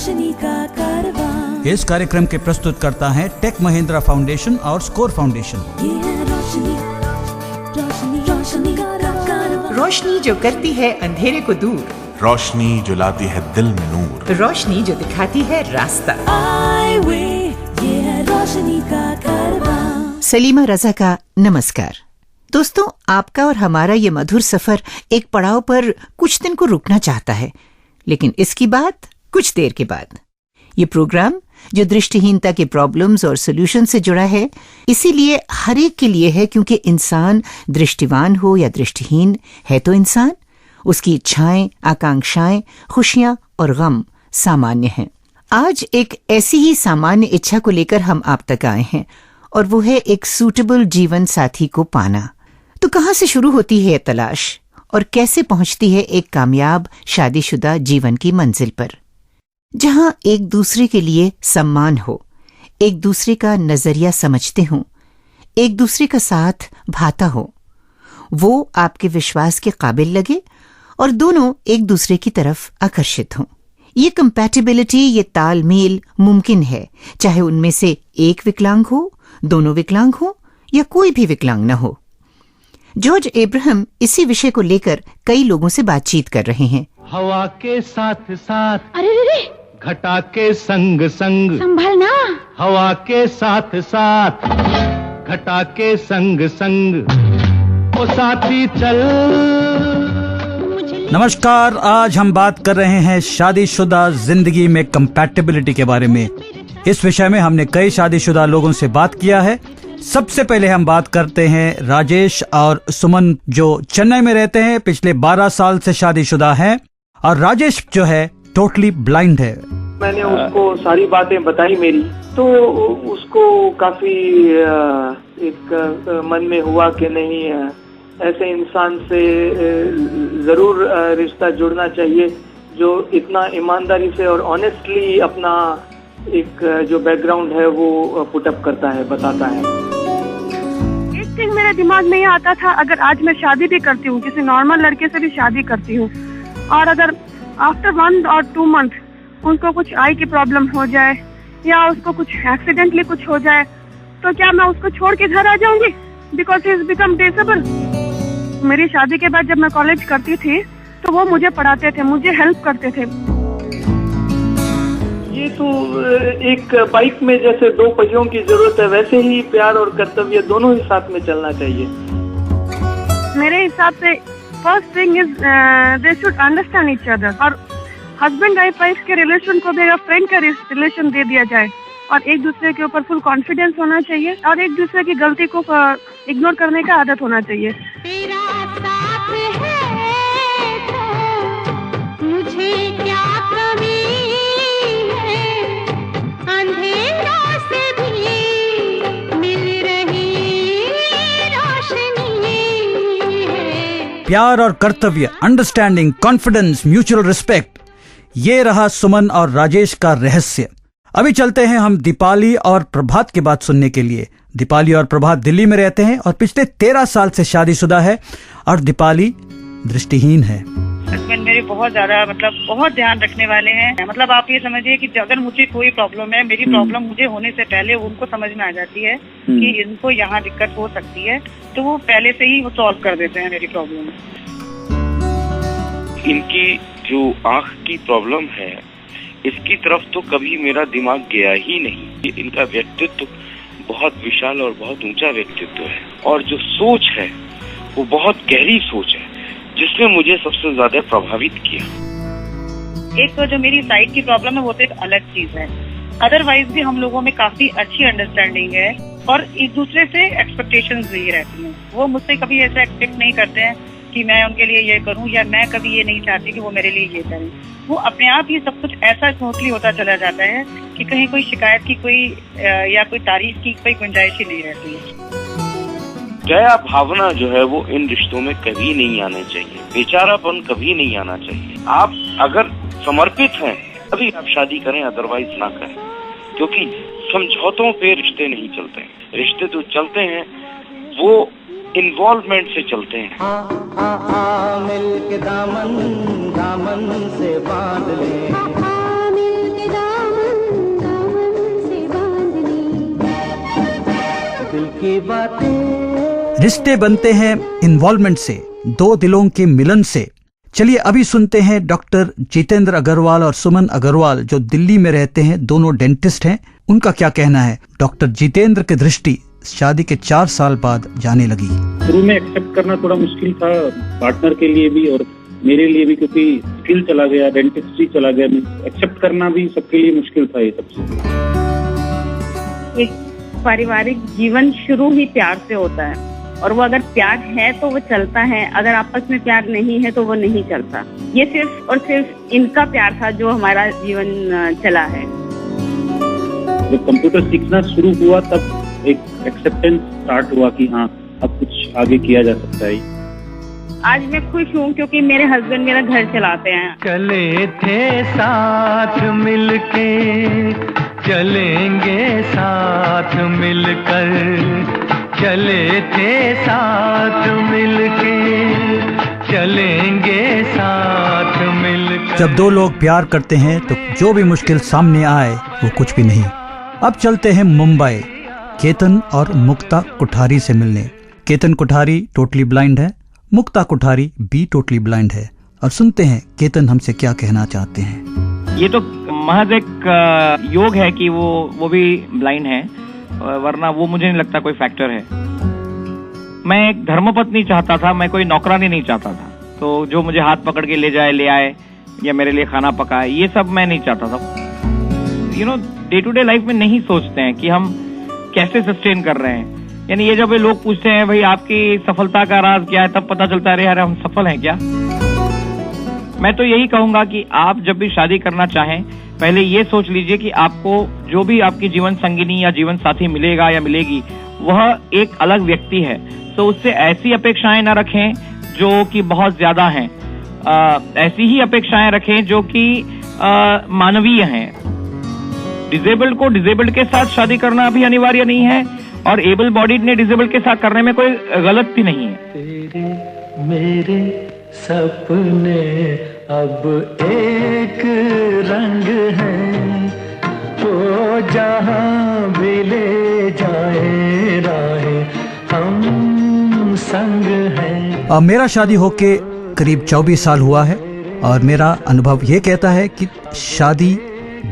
रोशनी का कारवां। इस कार्यक्रम के प्रस्तुत करता है टेक महिंद्रा फाउंडेशन और स्कोर फाउंडेशन। ये है रोशनी, रोशनी, रोशनी का कारवां। रोशनी जो करती है अंधेरे को दूर, रोशनी जो लाती है दिल में नूर, रोशनी जो दिखाती है रास्ता। आई वे, ये है रोशनी का कारवां। सलीमा रजा का नमस्कार। दोस्तों, आपका और हमारा ये मधुर सफर एक पड़ाव पर कुछ दिन को रुकना चाहता है, लेकिन इसकी बात कुछ देर के बाद। ये प्रोग्राम जो दृष्टिहीनता के प्रॉब्लम्स और सॉल्यूशन से जुड़ा है, इसीलिए हर एक के लिए है, क्योंकि इंसान दृष्टिवान हो या दृष्टिहीन है तो इंसान, उसकी इच्छाएं, आकांक्षाएं, खुशियां और गम सामान्य हैं। आज एक ऐसी ही सामान्य इच्छा को लेकर हम आप तक आए हैं, और वो है एक सूटेबल जीवन साथी को पाना। तो कहाँ से शुरू होती है ये तलाश और कैसे पहुंचती है एक कामयाब शादीशुदा जीवन की मंजिल पर, जहां एक दूसरे के लिए सम्मान हो, एक दूसरे का नजरिया समझते हों, एक दूसरे का साथ भाता हो, वो आपके विश्वास के काबिल लगे और दोनों एक दूसरे की तरफ आकर्षित हों। ये कंपैटिबिलिटी, ये तालमेल मुमकिन है, चाहे उनमें से एक विकलांग हो, दोनों विकलांग हो या कोई भी विकलांग न हो। जॉर्ज एब्राहम इसी विषय को लेकर कई लोगों से बातचीत कर रहे हैं। हवा के साथ साथ, अरे रे, घटा के संग संग, संभलना। हवा के साथ साथ, घटा के संग संग, ओ साथी चल। नमस्कार, आज हम बात कर रहे हैं शादीशुदा जिंदगी में कंपैटिबिलिटी के बारे में। इस विषय में हमने कई शादीशुदा लोगों से बात किया है। सबसे पहले हम बात करते हैं राजेश और सुमन, जो चेन्नई में रहते हैं, पिछले 12 साल से शादीशुदा हैं, और राजेश जो है टोटली ब्लाइंड है। मैंने उसको सारी बातें बताई मेरी, तो उसको काफी एक मन में हुआ कि नहीं, ऐसे इंसान से जरूर रिश्ता जुड़ना चाहिए जो इतना ईमानदारी से और ऑनेस्टली अपना एक जो बैकग्राउंड है वो पुटअप करता है, बताता है। एक चीज मेरे दिमाग में ये आता था, अगर आज मैं शादी भी करती हूँ, किसी नॉर्मल लड़के से भी शादी करती हूँ, और अगर आफ्टर 1 और 2 मंथ उनको कुछ आई की प्रॉब्लम हो जाए या उसको कुछ एक्सीडेंटली कुछ हो जाए, तो क्या मैं उसको छोड़ के घर आ जाऊंगी because he is become disable. मेरी शादी के बाद जब मैं कॉलेज करती थी तो वो मुझे पढ़ाते थे, मुझे हेल्प करते थे। ये तो एक बाइक में जैसे 2 पहियों की जरूरत है, वैसे ही प्यार और कर्तव्य दोनों ही साथ में चलना चाहिए। मेरे हिसाब से first thing is they should understand each other, और हस्बैंड वाइफ के रिलेशन को भी फ्रेंड का रिलेशन दे दिया जाए, और एक दूसरे के ऊपर फुल कॉन्फिडेंस होना चाहिए, और एक दूसरे की गलती को इग्नोर करने का आदत होना चाहिए। तेरा साथ है तो मुझे क्या कमी है, अंधेरों से भी मिल रही रोशनी है। प्यार और कर्तव्य, अंडरस्टैंडिंग, कॉन्फिडेंस, म्यूचुअल रिस्पेक्ट, ये रहा सुमन और राजेश का रहस्य। अभी चलते हैं हम दीपाली और प्रभात की बात सुनने के लिए। दीपाली और प्रभात दिल्ली में रहते हैं और पिछले 13 साल से शादीशुदा है, और दीपाली दृष्टिहीन है। हस्बैंड मेरे बहुत ज्यादा बहुत ध्यान रखने वाले हैं। आप ये समझिए कि अगर मुझे कोई प्रॉब्लम है, मेरी प्रॉब्लम मुझे होने से पहले उनको समझ में आ जाती है कि इनको यहाँ दिक्कत हो सकती है, तो वो पहले से ही वो सॉल्व कर देते हैं मेरी प्रॉब्लम। इनकी जो आँख की प्रॉब्लम है, इसकी तरफ तो कभी मेरा दिमाग गया ही नहीं। इनका व्यक्तित्व बहुत विशाल और बहुत ऊंचा व्यक्तित्व है, और जो सोच है वो बहुत गहरी सोच है, जिसने मुझे सबसे ज्यादा प्रभावित किया। एक तो जो मेरी साइड की प्रॉब्लम है वो तो एक अलग चीज है, अदरवाइज भी हम लोगों में काफी अच्छी अंडरस्टैंडिंग है, और एक दूसरे से एक्सपेक्टेशंस भी रहती हैं। वो मुझसे कभी ऐसा एक्सपेक्ट नहीं करते हैं कि मैं उनके लिए ये करूं, या मैं कभी ये नहीं चाहती कि वो मेरे लिए ये करें। वो अपने आप ही सब कुछ ऐसा स्मूथली होता चला जाता है कि कहीं कोई शिकायत की या कोई तारीफ की कोई गुंजाइश ही नहीं रहती है। दया भावना जो है वो इन रिश्तों में कभी नहीं आना चाहिए, बेचारापन कभी नहीं आना चाहिए। आप अगर समर्पित हैं तभी आप शादी करें, अदरवाइज ना करें, क्योंकि समझौतों पे रिश्ते नहीं चलते हैं। रिश्ते जो चलते हैं वो इन्वॉल्वमेंट से चलते हैं। मिल के दामन दामन से बांध ले, मिल के की बातें। रिश्ते बनते हैं इन्वॉल्वमेंट से, दो दिलों के मिलन से। चलिए अभी सुनते हैं डॉक्टर जितेंद्र अग्रवाल और सुमन अग्रवाल, जो दिल्ली में रहते हैं, दोनों डेंटिस्ट हैं। उनका क्या कहना है। डॉक्टर जितेंद्र की दृष्टि शादी के 4 साल बाद जाने लगी। शुरू में एक्सेप्ट करना थोड़ा मुश्किल था पार्टनर के लिए भी और मेरे लिए भी, क्योंकि स्किल चला गया, डेंटिस्ट्री चला गया, एक्सेप्ट करना भी सबके लिए मुश्किल था ये सब चीजें। एक पारिवारिक जीवन शुरू ही प्यार से होता है, और वो अगर प्यार है तो वो चलता है, अगर आपस में प्यार नहीं है तो वो नहीं चलता। ये सिर्फ और सिर्फ इनका प्यार था जो हमारा जीवन चला है। जब कंप्यूटर सीखना शुरू हुआ तब एक एक्सेप्टेंस स्टार्ट हुआ कि हाँ अब कुछ आगे किया जा सकता है। आज मैं खुश हूँ क्योंकि मेरे हस्बैंड मेरा घर चलाते हैं। चले थे साथ मिलके, चलेंगे साथ मिलकर, चले थे साथ मिलके, चलेंगे साथ मिलकर। जब दो लोग प्यार करते हैं तो जो भी मुश्किल सामने आए वो कुछ भी नहीं। अब चलते हैं मुंबई, केतन और मुक्ता कुठारी से मिलने। केतन कुठारी टोटली ब्लाइंड है, मुक्ता कुठारी भी टोटली ब्लाइंड है। और सुनते हैं केतन हमसे क्या कहना चाहते हैं। ये तो महज एक योग है कि वो भी ब्लाइंड है, वरना वो मुझे नहीं लगता कोई फैक्टर है। मैं एक धर्मपत्नी चाहता था, मैं कोई नौकरानी नहीं चाहता था। तो जो मुझे हाथ पकड़ के ले जाए, ले आए, या मेरे लिए खाना पकाए, ये सब मैं नहीं चाहता था। You know, day to day life में नहीं सोचते हैं कि हम कैसे सस्टेन कर रहे हैं। यानी ये जब लोग पूछते हैं भाई आपकी सफलता का राज क्या है, तब पता चलता है अरे हम सफल हैं क्या। मैं तो यही कहूंगा कि आप जब भी शादी करना चाहें, पहले ये सोच लीजिए कि आपको जो भी आपकी जीवन संगिनी या जीवन साथी मिलेगा या मिलेगी, वह एक अलग व्यक्ति है। तो उससे ऐसी अपेक्षाएं न रखें जो कि बहुत ज्यादा हैं, ऐसी ही अपेक्षाएं रखें जो कि मानवीय हैं। डिसेबल्ड को डिसेबल्ड के साथ शादी करना भी अनिवार्य नहीं है, और एबल बॉडीड ने डिसेबल्ड के साथ करने में कोई गलत भी नहीं है। तेरे मेरे सपने अब एक रंग है, वो जहां भी ले जाए राहें हम संग हैं। मेरा शादी होके करीब 24 साल हुआ है, और मेरा अनुभव ये कहता है कि शादी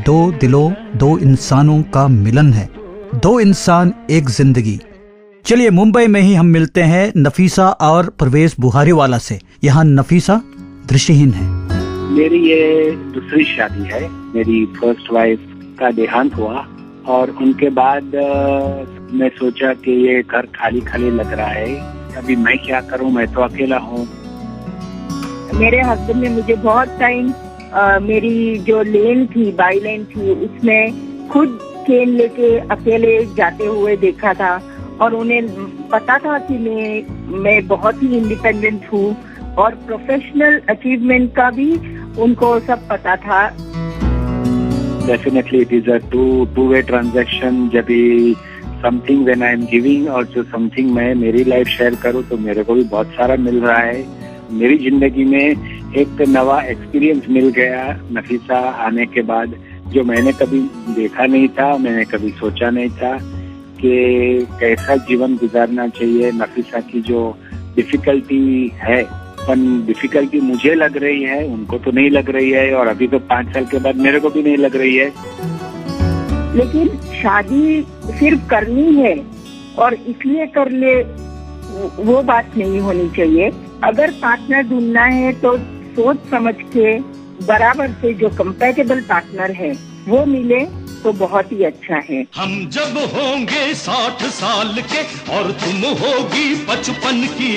दो दिलों, दो इंसानों का मिलन है। दो इंसान, एक जिंदगी। चलिए मुंबई में ही हम मिलते हैं नफीसा और परवेज बुहारीवाला से। यहाँ नफीसा दृष्टिहीन है। मेरी ये दूसरी शादी है। मेरी फर्स्ट वाइफ का देहांत हुआ, और उनके बाद मैं सोचा कि ये घर खाली खाली लग रहा है, अभी मैं क्या करूं, मैं तो अकेला हूं। मेरे हस्बैंड ने मुझे बहुत टाइम मेरी जो लेन थी, बाई लेन थी, उसमें खुद केन लेके अकेले जाते हुए देखा था, और उन्हें पता था कि मैं बहुत ही इंडिपेंडेंट हूँ, और प्रोफेशनल अचीवमेंट का भी उनको सब पता था। Definitely it is a two-way transaction। जब भी something when I am giving और जो something मैं मेरी लाइफ शेयर करूँ तो मेरे को भी बहुत सारा मिल रहा है। मेरी जिंदगी में एक नवा एक्सपीरियंस मिल गया नफीसा आने के बाद, जो मैंने कभी देखा नहीं था, मैंने कभी सोचा नहीं था कि कैसा जीवन गुजारना चाहिए। नफीसा की जो डिफिकल्टी है, पर डिफिकल्टी मुझे लग रही है, उनको तो नहीं लग रही है, और अभी तो 5 साल के बाद मेरे को भी नहीं लग रही है। लेकिन शादी सिर्फ करनी है और इसलिए कर ले, वो बात नहीं होनी चाहिए। अगर पार्टनर ढूंढना है तो सोच समझ के बराबर से जो कंपैटिबल पार्टनर है वो मिले तो बहुत ही अच्छा है। हम जब होंगे 60 साल के और तुम होगी 55 की,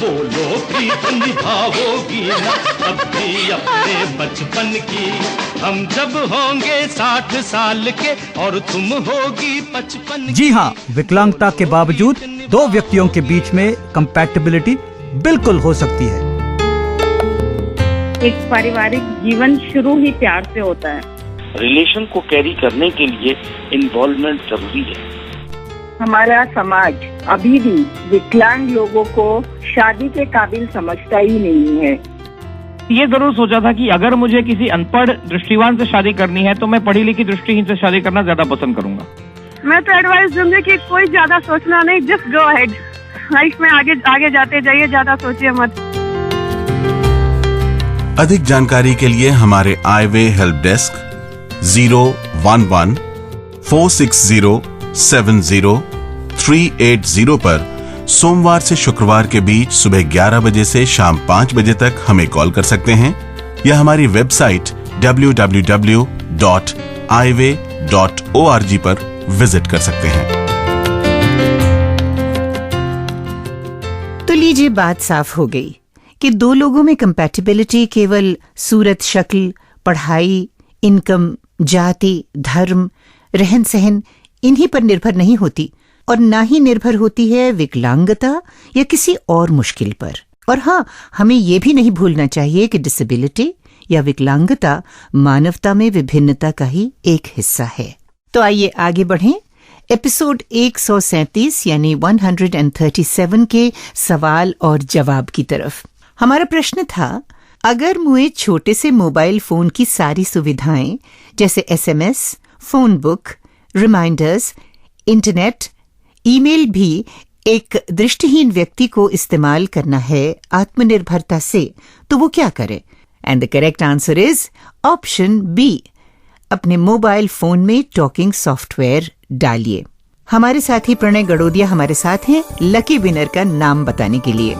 बोलो प्रीत निभाओगी ना अब भी अपने बचपन की। हम जब होंगे 60 साल के और तुम होगी 55 की। जी हाँ, विकलांगता के बावजूद दो व्यक्तियों के बीच में कंपैटिबिलिटी बिल्कुल हो सकती है। एक पारिवारिक जीवन शुरू ही प्यार से होता है। रिलेशन को कैरी करने के लिए इन्वॉल्वमेंट जरूरी है। हमारा समाज अभी भी विकलांग लोगों को शादी के काबिल समझता ही नहीं है। ये जरूर सोचा था कि अगर मुझे किसी अनपढ़ दृष्टिवान से शादी करनी है तो मैं पढ़ी लिखी दृष्टिहीन से शादी करना ज्यादा पसंद करूंगा। मैं तो एडवाइस दूंगी कि कोई ज्यादा सोचना नहीं, जस्ट गो अहेड, लाइफ में आगे आगे जाते जाइए, ज्यादा सोचिए मत। अधिक जानकारी के लिए हमारे आईवे हेल्प डेस्क 011-460-70-380 पर सोमवार से शुक्रवार के बीच सुबह 11 बजे से शाम 5 बजे तक हमें कॉल कर सकते हैं या हमारी वेबसाइट www.ive.org पर विजिट कर सकते हैं। तो लीजिए, बात साफ हो गई कि दो लोगों में कंपैटिबिलिटी केवल सूरत, शक्ल, पढ़ाई, इनकम, जाति, धर्म, रहन सहन इन्हीं पर निर्भर नहीं होती और ना ही निर्भर होती है विकलांगता या किसी और मुश्किल पर। और हाँ, हमें ये भी नहीं भूलना चाहिए कि डिसेबिलिटी या विकलांगता मानवता में विभिन्नता का ही एक हिस्सा है। तो आइए आगे बढ़ें एपिसोड 137 यानी 137 के सवाल और जवाब की तरफ। हमारा प्रश्न था, अगर मुझे छोटे से मोबाइल फोन की सारी सुविधाएं जैसे SMS, phone book, reminders, internet, email भी एक दृष्टिहीन व्यक्ति को इस्तेमाल करना है आत्मनिर्भरता से, तो वो क्या करे? And the correct answer is option B, अपने मोबाइल फोन में टॉकिंग सॉफ्टवेयर डालिए। हमारे साथी प्रणय गड़ोदिया हमारे साथ हैं लकी विनर का नाम बताने के लिए।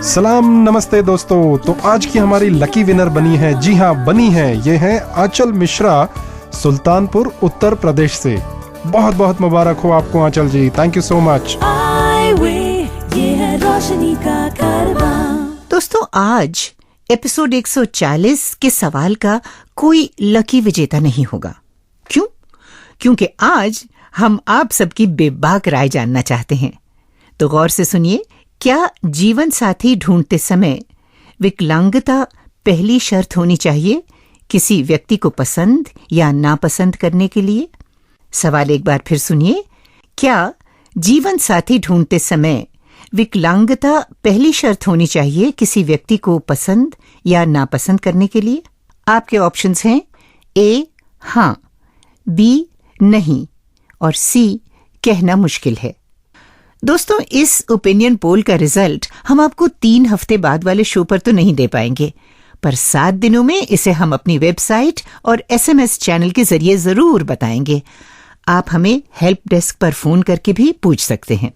सलाम, नमस्ते दोस्तों। तो आज की हमारी लकी विनर बनी है, जी हाँ बनी है, ये है आंचल मिश्रा, सुल्तानपुर उत्तर प्रदेश से। बहुत बहुत मुबारक हो आपको आंचल जी, थैंक यू सो मच। ये है रोशनी का कारवां। दोस्तों, आज एपिसोड 140 के सवाल का कोई लकी विजेता नहीं होगा। क्यों? क्योंकि आज हम आप सबकी बेबाक राय जानना चाहते हैं। तो गौर से सुनिए, क्या जीवन साथी ढूंढते समय विकलांगता पहली शर्त होनी चाहिए किसी व्यक्ति को पसंद या नापसंद करने के लिए? सवाल एक बार फिर सुनिए, क्या जीवन साथी ढूंढते समय विकलांगता पहली शर्त होनी चाहिए किसी व्यक्ति को पसंद या नापसंद करने के लिए? आपके ऑप्शंस हैं ए हां, बी नहीं और सी कहना मुश्किल है। दोस्तों, इस ओपिनियन पोल का रिजल्ट हम आपको 3 हफ्ते बाद वाले शो पर तो नहीं दे पाएंगे, पर 7 दिनों में इसे हम अपनी वेबसाइट और SMS चैनल के जरिए जरूर बताएंगे। आप हमें हेल्प डेस्क पर फोन करके भी पूछ सकते हैं।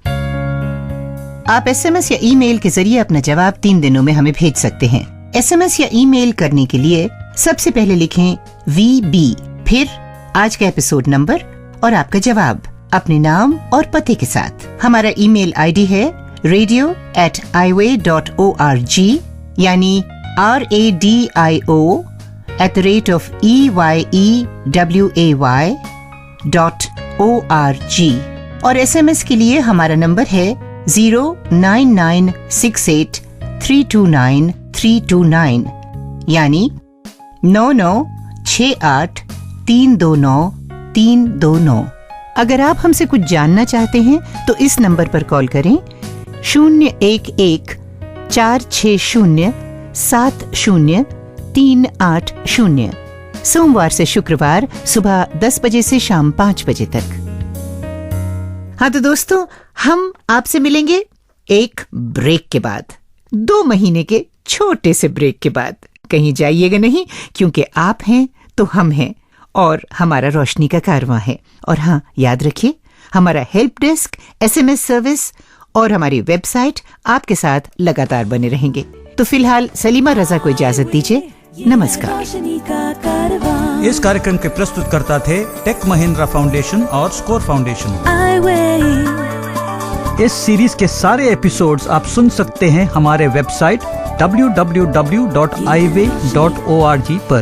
आप SMS या ईमेल के जरिए अपना जवाब 3 दिनों में हमें भेज सकते हैं। SMS या ईमेल करने के लिए सबसे पहले लिखें VB, फिर आज का एपिसोड नंबर और आपका जवाब अपने नाम और पते के साथ। हमारा ईमेल आईडी है radio@iway.org यानी radio@EYEWAY.org और SMS के लिए हमारा नंबर है 09968329329 यानी 9968329329। अगर आप हमसे कुछ जानना चाहते हैं तो इस नंबर पर कॉल करें 011-460-70-380 सोमवार से शुक्रवार सुबह 10 बजे से शाम 5 बजे तक। हाँ तो दोस्तों, हम आपसे मिलेंगे एक ब्रेक के बाद, 2 महीने के छोटे से ब्रेक के बाद। कहीं जाइएगा नहीं, क्योंकि आप हैं तो हम हैं और हमारा रोशनी का कारवां है। और हाँ, याद रखिए, हमारा हेल्प डेस्क, SMS सर्विस और हमारी वेबसाइट आपके साथ लगातार बने रहेंगे। तो फिलहाल सलीमा रजा को इजाजत दीजिए। नमस्कार। इस कार्यक्रम के प्रस्तुतकर्ता थे टेक महिंद्रा फाउंडेशन और स्कोर फाउंडेशन। इस सीरीज के सारे एपिसोड्स आप सुन सकते हैं हमारे वेबसाइट www.iway.org पर।